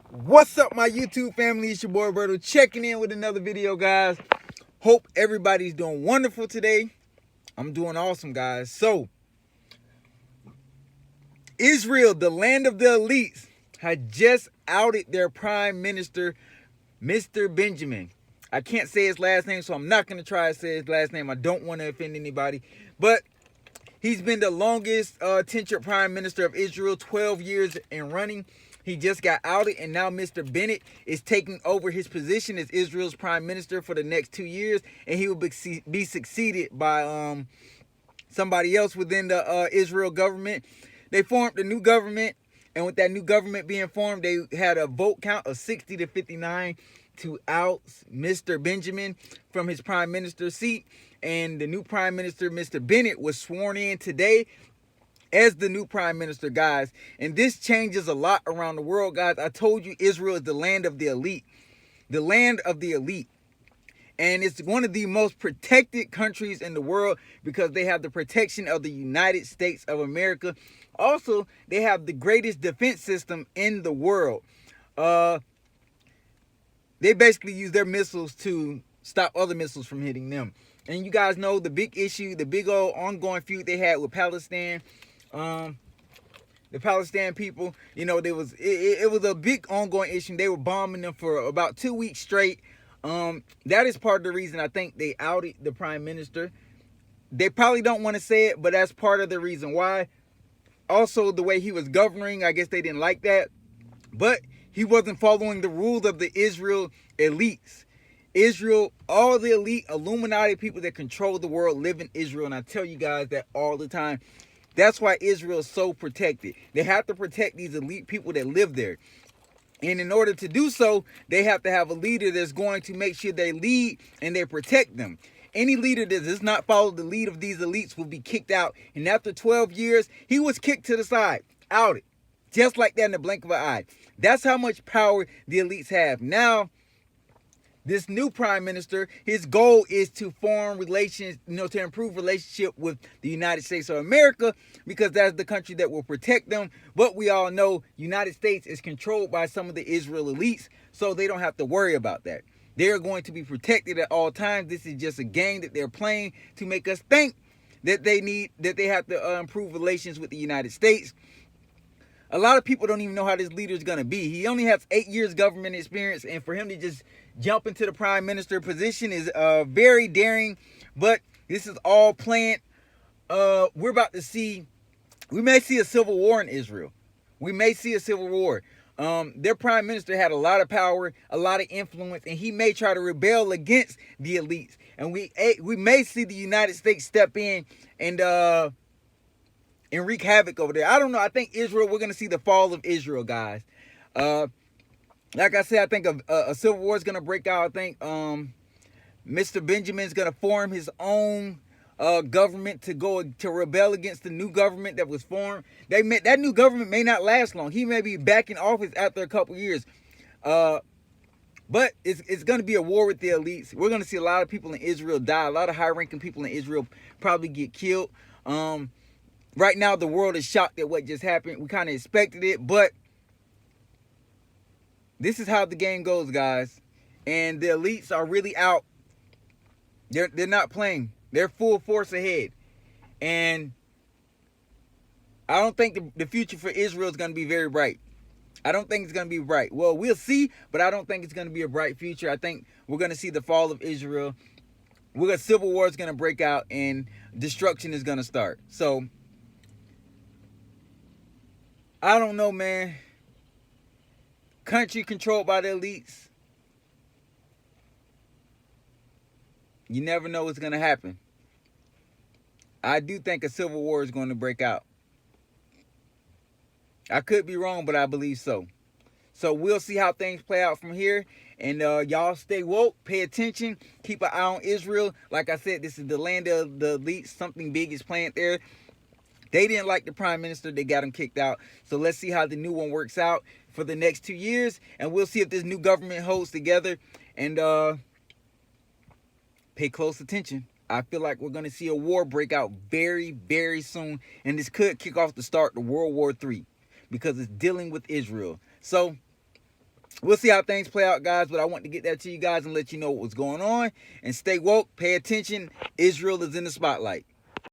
What's up, my YouTube family? It's your boy Berto checking in with another video, guys. Hope everybody's doing wonderful today. I'm doing awesome, guys. So, Israel, the land of the elites, had just outed their Prime Minister, Mr. Benjamin. I can't say his last name, so I'm not going to try to say his last name. I don't want to offend anybody. But he's been the longest tenured Prime Minister of Israel, 12 years in running. He just got outed, and now Mr. Bennett is taking over his position as Israel's Prime Minister for the next 2 years, and he will be succeeded by somebody else within the Israel government. They formed a new government, and with that new government being formed, they had a vote count of 60 to 59 to oust Mr. Benjamin from his Prime Minister seat. And the new Prime Minister, Mr. Bennett, was sworn in today as the new Prime Minister, guys. And this changes a lot around the world, guys. I told you Israel is the land of the elite. The land of the elite. And it's one of the most protected countries in the world because they have the protection of the United States of America. Also, they have the greatest defense system in the world. They basically use their missiles to stop other missiles from hitting them. And you guys know the big issue, the big old ongoing feud they had with Palestine. The Palestinian people, you know, it was a big ongoing issue. They were bombing them for about 2 weeks straight. That is part of the reason I think they outed the Prime Minister. They probably don't want to say it, but that's part of the reason why. Also, the way he was governing, I guess they didn't like that. But he wasn't following the rules of the Israel elites. Israel, all the elite Illuminati people that control the world live in Israel. And I tell you guys that all the time. That's why Israel is so protected. They have to protect these elite people that live there. And in order to do so, they have to have a leader that's going to make sure they lead and they protect them. Any leader that does not follow the lead of these elites will be kicked out. And after 12 years, he was kicked to the side, outed. Just like that in the blink of an eye. That's how much power the elites have. Now, this new Prime Minister, his goal is to form relations, to improve relationship with the United States of America, because that's the country that will protect them. But we all know United States is controlled by some of the Israel elites, so they don't have to worry about that. They're going to be protected at all times. This is just a game that they're playing to make us think that they have to improve relations with the United States. A lot of people don't even know how this leader is going to be. He only has 8 years government experience, and for him to just jump into the Prime Minister position is very daring, but this is all planned. We're about to see, we may see a civil war in Israel. We may see a civil war. Their Prime Minister had a lot of power, a lot of influence, and he may try to rebel against the elites. And we may see the United States step in and wreak havoc over there. I don't know. I think Israel, we're going to see the fall of Israel, guys. Like I said, I think a civil war is going to break out. I think Mr. Benjamin's going to form his own government to rebel against the new government that was formed. That new government may not last long. He may be back in office after a couple years. But it's going to be a war with the elites. We're going to see a lot of people in Israel die. A lot of high-ranking people in Israel probably get killed. Right now, the world is shocked at what just happened. We kind of expected it, but this is how the game goes, guys. And the elites are really out. They're not playing. They're full force ahead. And I don't think the future for Israel is going to be very bright. I don't think it's going to be bright. Well, we'll see, but I don't think it's going to be a bright future. I think we're going to see the fall of Israel. Civil war is going to break out, and destruction is going to start. So, I don't know, man. Country controlled by the elites. You never know what's going to happen. I do think a civil war is going to break out. I could be wrong, but I believe so. So we'll see how things play out from here. And y'all stay woke, pay attention, keep an eye on Israel. Like I said, this is the land of the elites. Something big is planned there. They didn't like the Prime Minister. They got him kicked out. So let's see how the new one works out for the next 2 years. And we'll see if this new government holds together. And pay close attention. I feel like we're going to see a war break out very, very soon. And this could kick off the start of World War III because it's dealing with Israel. So we'll see how things play out, guys. But I want to get that to you guys and let you know what's going on. And stay woke. Pay attention. Israel is in the spotlight.